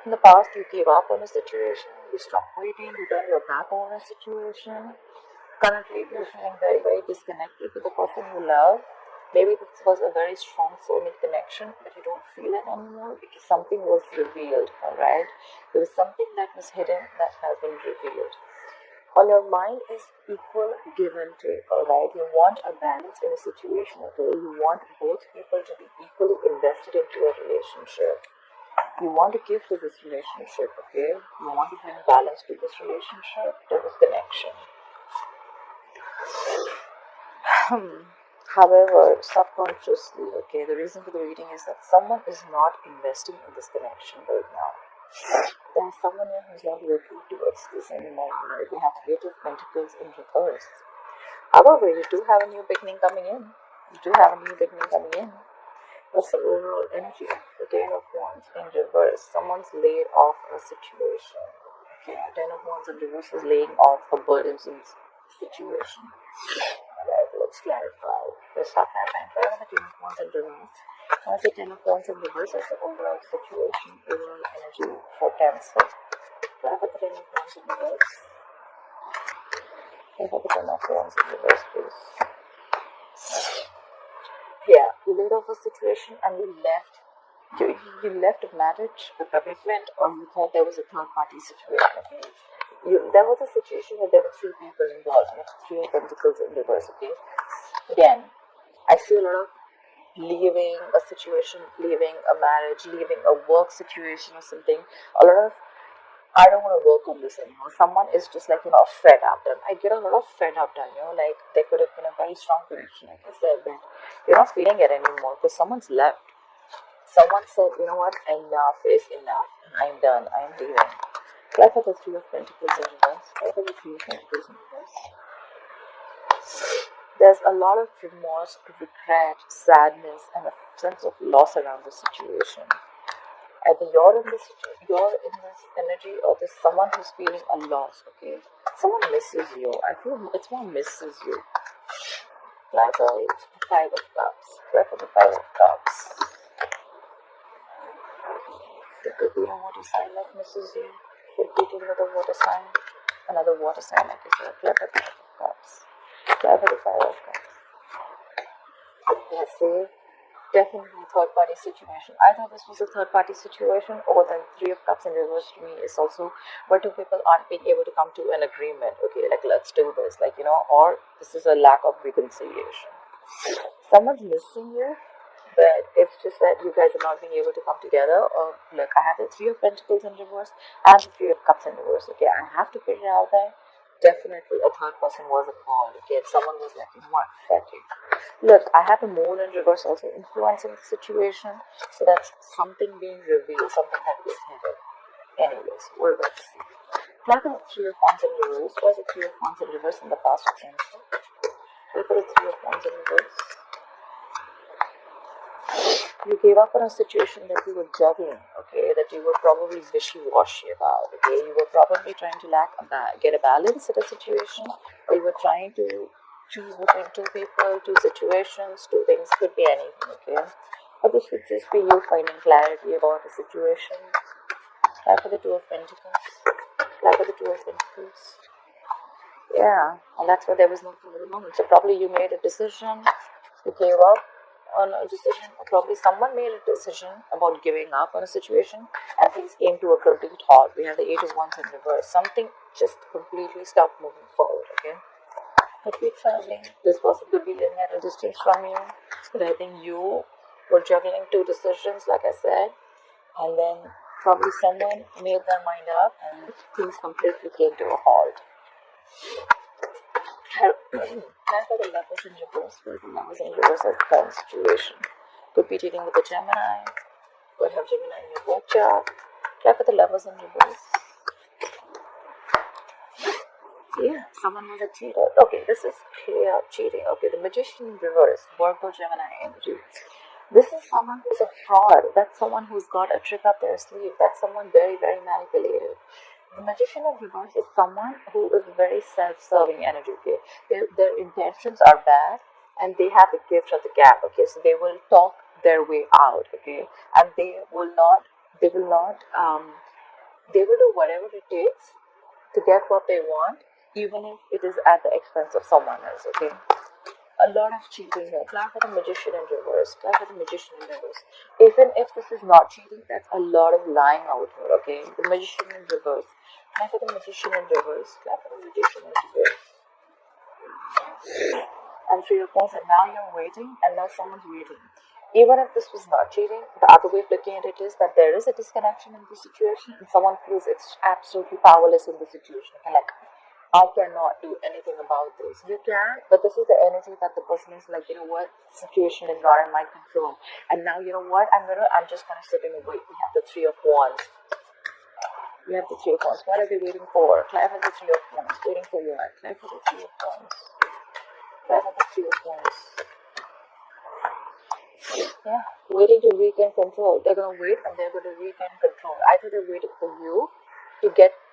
In the past, you gave up on a situation, you stopped waiting, you turned your back on a situation. Currently, you're feeling very, very disconnected with the person you love. Maybe this was a very strong soulmate connection, but you don't feel it anymore because something was revealed, alright? There was something that was hidden that has been revealed. On your mind is equal give and take, alright? You want a balance in a situation, okay? You want both people to be equally invested into a relationship. You want to give to this relationship, okay? You want to bring balance to this relationship, to this connection. However, subconsciously, okay, the reason for the reading is that someone is not investing in this connection right now. There's someone here who's not working towards this anymore. Right? You have Eight of Pentacles in reverse. However, you do have a new beginning coming in. You do have a new beginning coming in. What's the overall energy? The Ten of Wands in reverse. Someone's laid off a situation. Okay, Ten of Wands in reverse is laying off a burdensome situation. Alright, let's clarify. The Sapphire Time Trial, the Ten of Wands in reverse. Once the Ten of Wands in reverse is the overall situation, overall energy for Cancer. Try for the Ten of Wands in reverse. Try for the Ten of Wands in reverse, please. Yeah, you laid off a situation and you left. You left a marriage, a commitment, or you thought there was a third party situation. Okay? There was a situation where there were three people involved. You have Three of Pentacles in reverse. Okay. Again, I see a lot of leaving a situation, leaving a marriage, leaving a work situation or something. A lot of I don't want to work on this anymore. Someone is just like, fed up. And I get a lot of fed up done, like there could have been a very strong connection, like I said, but you're not feeling it anymore because someone's left. Someone said, you know what, enough is enough. I'm done. I'm leaving. Try for the Three of Pentacles in reverse. Try for the Three of Pentacles in reverse. There's a lot of remorse, regret, sadness, and a sense of loss around the situation. Either you're in this energy, or there's someone who's feeling a loss, okay? Someone misses you. I feel it's one misses you. Try for the Five of Cups. Try for the Five of Cups. There could be a water sign that misses you. Could be dealing with a water sign. Another water sign, like I said. Try for the Five of Cups. Try for the Five of Cups. Let's see. Definitely third party situation. Either this was a third party situation, or the Three of Cups in reverse to me is also where two people aren't being able to come to an agreement. Okay, like let's do this, or this is a lack of reconciliation. Someone's missing you, but it's just that you guys are not being able to come together. Or look, I have the Three of Pentacles in reverse and the Three of Cups in reverse. Okay, I have to figure out that definitely a third person was involved. Okay, and someone was like, what? Look, I have the Moon in reverse also influencing the situation, so that's something being revealed, something that was hidden. Anyways, we're going to see. Like the Three of Wands in reverse, was the Three of Wands in reverse in the past or Cancer? Look at the Three of Wands in reverse. You gave up on a situation that you were juggling, okay, that you were probably wishy-washy about, okay, you were probably trying to get a balance in a situation, or you were trying to choose between two people, two situations, two things, could be anything, okay, or this could just be you finding clarity about the situation. Try for the Two of Pentacles. Try for the Two of Pentacles. Yeah, and that's why there was no further moment. So probably you made a decision, you gave up on a decision, or probably someone made a decision about giving up on a situation, and things came to a complete halt. We have the Eight of Wands in reverse. Something just completely stopped moving forward, okay? But we're traveling. This person could be living at a distance from you, but I think you were juggling two decisions, like I said, and then probably someone made their mind up and things completely came to a halt. Try for the Lovers in reverse, where the Lovers in reverse is the current situation. Could be dealing with a Gemini, could have Gemini in your birth chart. Try for the Lovers in reverse. Yeah, someone was a cheater. Okay, this is clear cheating. Okay, the Magician in reverse, Virgo, Gemini energy. This is someone who's a fraud. That's someone who's got a trick up their sleeve. That's someone very, very manipulative. The Magician in reverse is someone who is very self-serving energy. Okay, their intentions are bad, and they have the gift of the gab. Okay, so they will talk their way out. Okay, and they will not They will do whatever it takes to get what they want, even if it is at the expense of someone else, okay? A lot of cheating here. Clap for the magician in reverse. Clap for the magician in reverse. Even if this is not cheating, that's a lot of lying out here, okay? The magician in reverse. Clap for the magician in reverse. Clap for the magician in reverse. And Three of Wands, and now you're waiting, and now someone's waiting. Even if this was not cheating, the other way of looking at it is that there is a disconnection in the situation, and someone feels it's absolutely powerless in the situation. And like, I cannot do anything about this. You can, but this is the energy that the person is like, you know what, the situation is not in my control. And now, you know what, I'm just gonna sit and wait. We have the Three of Wands. We have the Three of Wands. What are we waiting for? Clap for the Three of Wands. Waiting for you. Clap for the Three of Wands. Clap for the Three of Wands. Yeah, waiting to regain control. They're gonna wait and they're gonna regain control. Either they're waiting for you to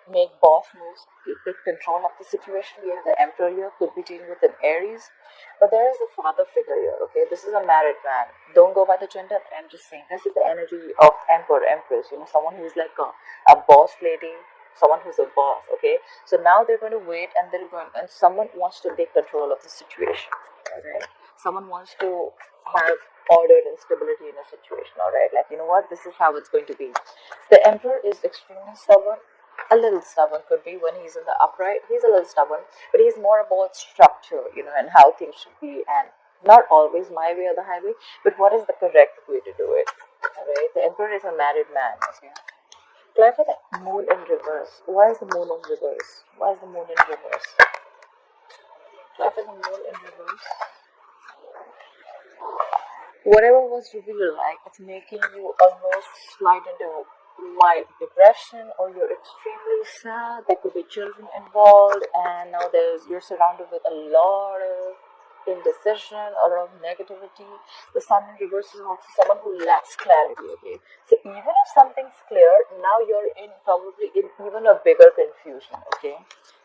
make boss moves, to take control of the situation. We have the Emperor here, could be dealing with an Aries, but there is a father figure here. Okay, this is a married man. Don't go by the gender. I'm just saying this is the energy of Emperor, Empress. You know, someone who's like a boss lady, someone who's a boss. Okay, so now they're going to wait and and someone wants to take control of the situation. Okay, someone wants to have order and stability in a situation. All right, like, you know what, this is how it's going to be. The Emperor is extremely stubborn. A little stubborn could be when he's in the upright. He's a little stubborn, but he's more about structure, you know, and how things should be, and not always my way or the highway, but what is the correct way to do it. All right, the Emperor is a married man. Okay, try for the Moon in reverse. Why is the Moon in reverse? Why is the Moon in reverse? Try for the Moon in reverse. Whatever was revealed, like, it's making you almost slide into mild depression, or you're extremely sad. There could be children involved, and now you're surrounded with a lot of indecision, a lot of negativity. The Sun in reverse is also someone who lacks clarity. Okay, so even if something's clear, now you're probably in even a bigger confusion. Okay,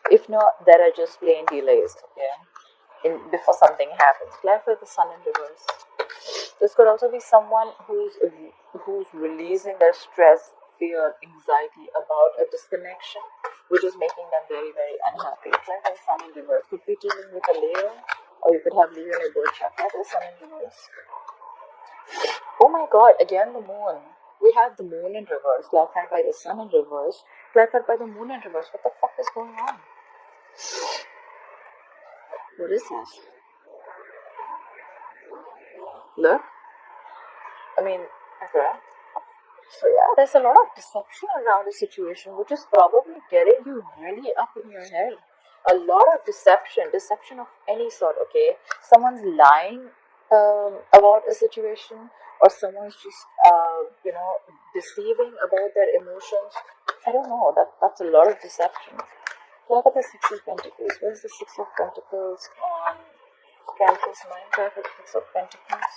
if not, there are just plain delays. Okay, before something happens. Clarify the Sun in reverse. This could also be someone who's releasing their stress, fear, anxiety about a disconnection, which is making them very, very unhappy. Like the Sun in reverse. Could be dealing with a Leo, or you could have Leo in a bird chart. Like the Sun in reverse. Oh my God! Again, the Moon. We have the Moon in reverse, clarified by the Sun in reverse, clarified by the Moon in reverse. What the fuck is going on? What is this? Look. I mean, okay. So yeah, there's a lot of deception around the situation, which is probably getting you really up in your head. A lot of deception of any sort. Okay, someone's lying about a situation, or someone's just deceiving about their emotions. I don't know. That's a lot of deception. Look at the Six of Pentacles. Where's the Six of Pentacles on Cancer's mind? Look at the Six of Pentacles.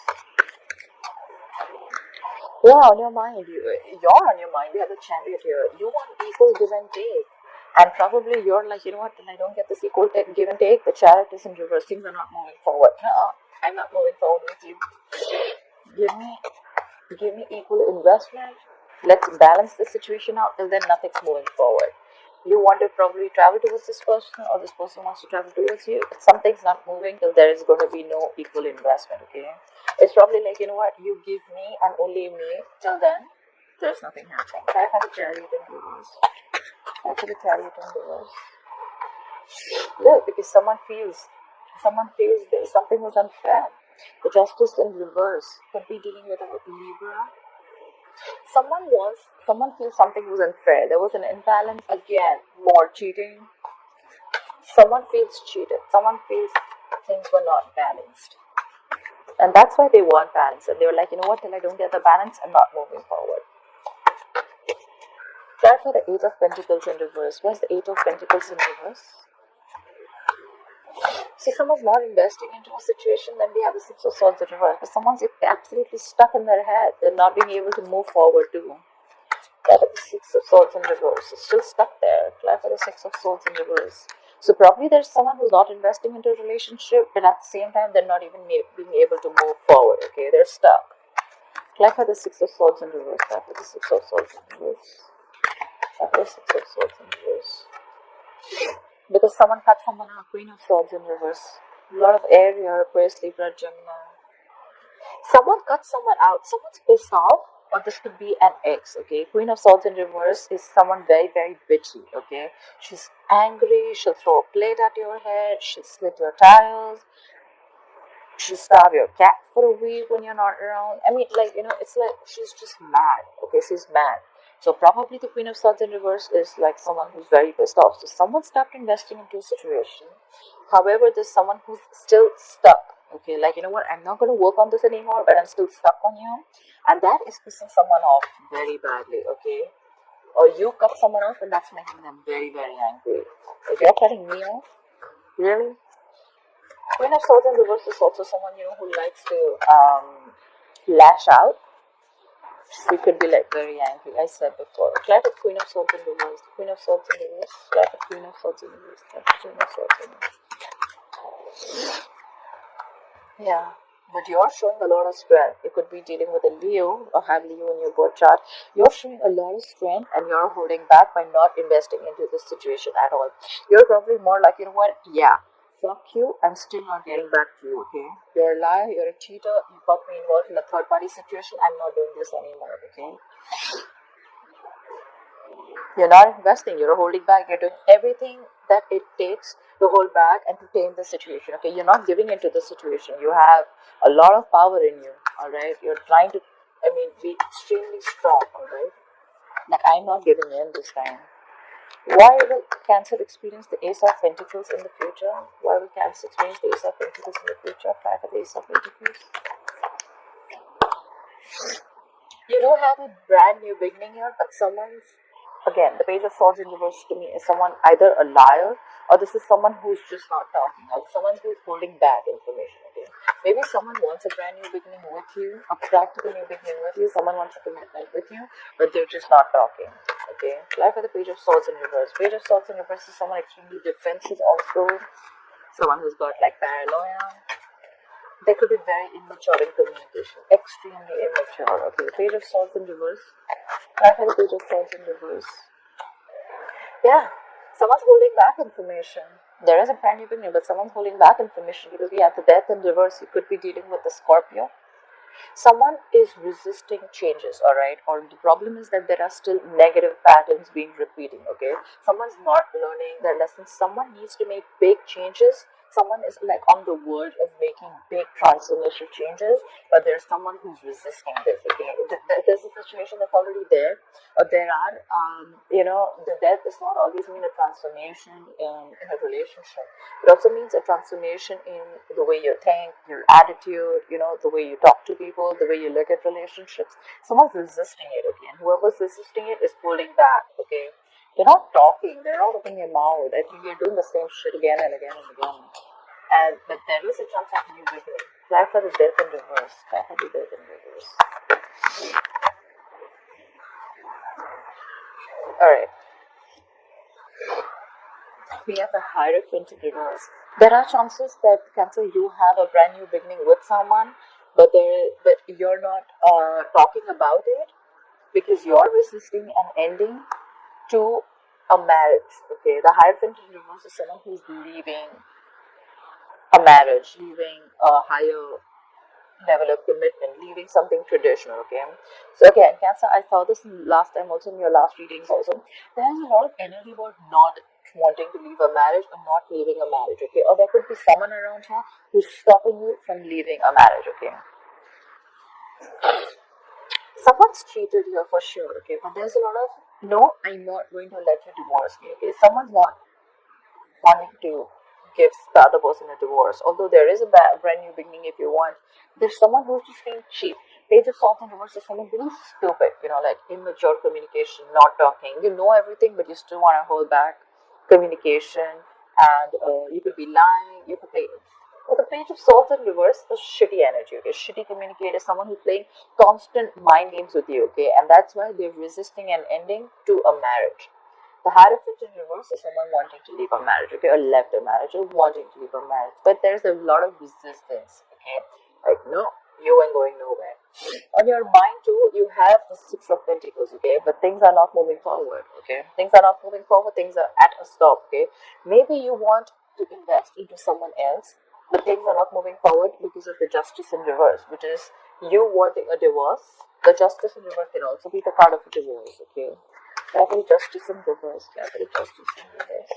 Yeah, on your mind. You're on your mind. We have the Chariot here. You want equal give and take. And probably you're like, you know what, I don't get this equal give and take. The Chariot is in reverse. Things are not moving forward. No, I'm not moving forward with you. Give me equal investment. Let's balance the situation out. Till then, nothing's moving forward. You want to probably travel towards this person, or this person wants to travel towards you. If something's not moving, till there is going to be no equal investment. Okay, it's probably like, you know what, you give me and only me. Till then, there's nothing happening. I have the Chariot in reverse. I have the Chariot in reverse. Look, because someone feels this, something was unfair. The Justice in reverse could be dealing with a Libra. Someone feels something was unfair. There was an imbalance. Again, more cheating. Someone feels cheated. Someone feels things were not balanced. And that's why they want balance. And they were like, you know what, till I don't get the balance, I'm not moving forward. Try for the Eight of Pentacles in reverse. Where's the Eight of Pentacles in reverse? See, someone's not investing into a situation, then we have the Six of Swords in reverse. But someone's absolutely stuck in their head. They're not being able to move forward too. Try for the Six of Swords in reverse. It's still stuck there. Try for the Six of Swords in reverse. So probably there's someone who's not investing into a relationship, but at the same time, they're not even being able to move forward. Okay, they're stuck. Try for the Six of Swords in reverse. Try for the Six of Swords in reverse. Six of Swords in reverse. Because someone cut someone out. Queen of Swords in reverse. A lot of air here. Aquarius, Libra, Gemini. Someone cut someone out. Someone's pissed off. Or this could be an ex, okay? Queen of Swords in reverse is someone very, very bitchy, okay? She's angry. She'll throw a plate at your head. She'll slit your tires. She'll starve your cat for a week when you're not around. I mean, like, it's like she's just mad, okay? She's mad. So probably the Queen of Swords in reverse is like someone who's very pissed off. So someone stopped investing into a situation. However, there's someone who's still stuck. Okay, like, you know what, I'm not going to work on this anymore, but I'm still stuck on you. And that is pissing someone off very badly, okay? Or you cut someone off and that's making them very, very angry. If you're cutting me off, really? Queen of Swords in reverse is also someone, who likes to lash out. We could be like very angry. I said before. Clap with Queen of Swords in reverse. Queen of Swords in reverse. Clap with Queen of Swords in reverse. Clap with Queen of Swords in reverse. Yeah. But you're showing a lot of strength. You could be dealing with a Leo or have Leo in your birth chart. You're showing a lot of strength and you're holding back by not investing into this situation at all. You're probably more like, you know what? Yeah. Fuck you, I'm still not getting back to you, okay? You're a liar, you're a cheater, you got me involved in a third party situation, I'm not doing this anymore, okay? You're not investing, you're holding back, you're doing everything that it takes to hold back and to tame the situation, okay? You're not giving into the situation, you have a lot of power in you, alright? You're trying to, be extremely strong, alright? Like, I'm not giving in this time. Why will Cancer experience the Ace of Pentacles in the future? Why will Cancer experience the Ace of Pentacles in the future? Try for the Ace of Pentacles. You don't have a brand new beginning here, but someone's, again, the Page of Swords in reverse to me is someone either a liar or this is someone who's just not talking, or someone who's holding back information, okay? Maybe someone wants a brand new beginning with you, a practical new beginning with you, someone wants a commitment with you, but they're just not talking, okay? Life for the Page of Swords in reverse. Page of Swords in reverse is someone extremely defensive also, someone who's got like paranoia. They could be very immature in communication, extremely immature, okay? Page of Swords in reverse. Life for the Page of Swords in reverse. Yeah, someone's holding back information. There is a brand new beginning, but someone's holding back information because we have the Death in reverse. You could be dealing with the Scorpio. Someone is resisting changes, alright? Or the problem is that there are still negative patterns being repeating, okay? Someone's not learning their lessons. Someone needs to make big changes. Someone is like on the verge of making big transformational changes, but there's someone who's resisting this, okay? There's a situation that's already there. There are, the death does not always mean a transformation in a relationship. It also means a transformation in the way you think, your attitude, the way you talk to people, the way you look at relationships. Someone's resisting it, okay? And whoever's resisting it is pulling back, okay? They're not talking, they're not opening their mouth. I think you're doing the same shit again and again and again. But there is a chance of a new beginning. Try for the Death in reverse. Try for the Death in reverse. Alright. We have the Hierophant in reverse. There are chances that Cancer, you have a brand new beginning with someone, but you're not talking about it because you're resisting an ending to a marriage. Okay, the Hierophant in reverse is someone who's leaving a marriage, leaving a higher level of commitment, leaving something traditional, okay? So again, Cancer, I saw this last time also in your last readings also. There's a lot of energy about not wanting to leave a marriage or not leaving a marriage, okay? Or there could be someone around here who's stopping you from leaving a marriage, okay? Someone's cheated here for sure, okay? But there's a lot of, no, I'm not going to let you divorce me, okay? Someone's not wanting to give the other person a divorce. Although there is a brand new beginning if you want, there's someone who's just being cheap. Page of Swords in reverse is someone really stupid, like immature communication, not talking. You know everything, but you still want to hold back communication, and you could be lying, you could be. But the Page of Swords in reverse is shitty energy, okay? Shitty communicator, someone who's playing constant mind games with you, okay? And that's why they're resisting an ending to a marriage. The Hierophant in reverse is someone wanting to leave a marriage, okay, or left a marriage, or wanting to leave a marriage. But there's a lot of resistance, okay? Like, no, you ain't going nowhere. On your mind too, you have the Six of Pentacles, okay, but things are not moving forward, okay. Things are not moving forward. Things are at a stop, okay. Maybe you want to invest into someone else, but things are not moving forward because of the Justice in reverse, which is you wanting a divorce. The Justice in reverse can also be the card of a divorce, okay. Capital Justice in reverse. Capital Justice in reverse.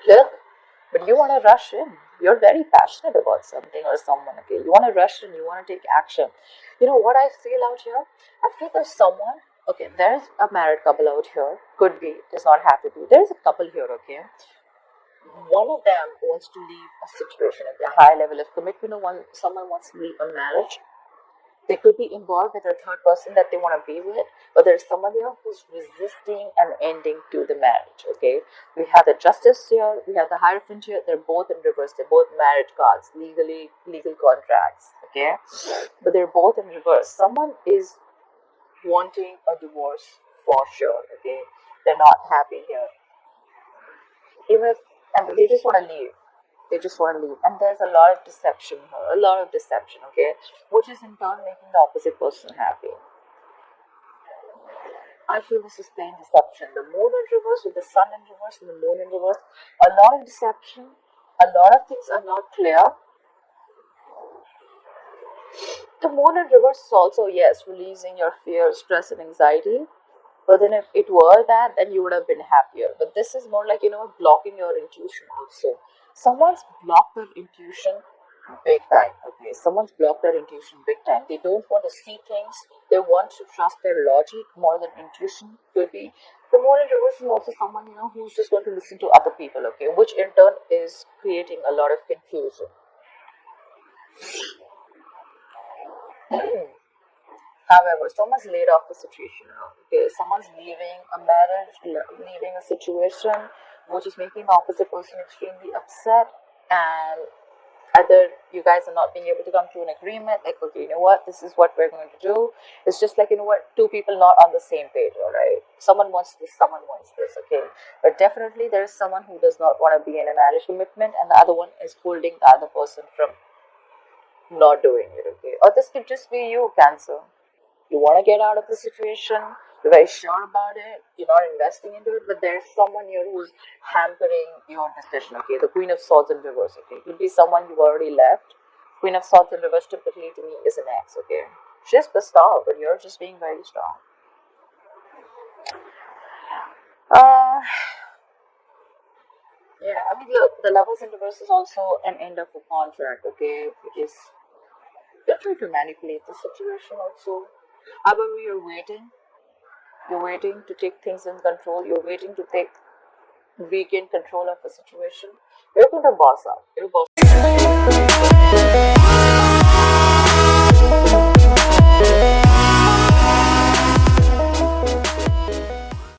Look, but you want to rush in. You're very passionate about something or someone, okay? You want to rush in, you want to take action. You know what I feel out here? I feel there's someone, okay, there's a married couple out here. Could be, does not have to be. There's a couple here, okay? One of them wants to leave a situation at a high level of commitment, or someone wants to leave a marriage. They could be involved with a third person that they want to be with, but there's someone here who's resisting an ending to the marriage, okay? We have the Justice here, we have the Hierophant here, they're both in reverse, they're both marriage cards, legal contracts, okay? But they're both in reverse. Someone is wanting a divorce for sure, okay? They're not happy here. Even if, and they just want to leave. They just want to leave. And there's a lot of deception here, a lot of deception, okay? Which is in turn making the opposite person happy. I feel this is plain deception. The moon in reverse with the sun in reverse and the moon in reverse. A lot of deception. A lot of things are not clear. The moon in reverse is also, yes, releasing your fear, stress, and anxiety. But then if it were that, then you would have been happier. But this is more like, blocking your intuition also. Someone's blocked their intuition big time. Okay, someone's blocked their intuition big time. They don't want to see things. They want to trust their logic more than intuition could be. The moon in reverse is also someone, who's just going to listen to other people, okay, which in turn is creating a lot of confusion. However, someone's laid off the situation now. Okay, someone's leaving a marriage, leaving a situation, which is making the opposite person extremely upset, and either you guys are not being able to come to an agreement, like, okay, you know what, this is what we're going to do. It's just like, two people not on the same page, all right? Someone wants this, someone wants this, okay? But definitely there is someone who does not want to be in a marriage commitment, and the other one is holding the other person from not doing it, okay? Or this could just be you, Cancer. You want to get out of the situation, you're very sure about it, you're not investing into it, but there's someone here who's hampering your decision, okay? The Queen of Swords in reverse, okay? It could be someone you've already left. Queen of Swords in reverse typically to me is an ex, okay? She's pissed off, but you're just being very strong. Yeah, I mean, look, the Lovers in reverse is also an end of a contract, okay? Because you're trying to manipulate the situation also. However, you're waiting to take things in control, you're waiting to regain control of the situation. You're going to boss up. You're boss up.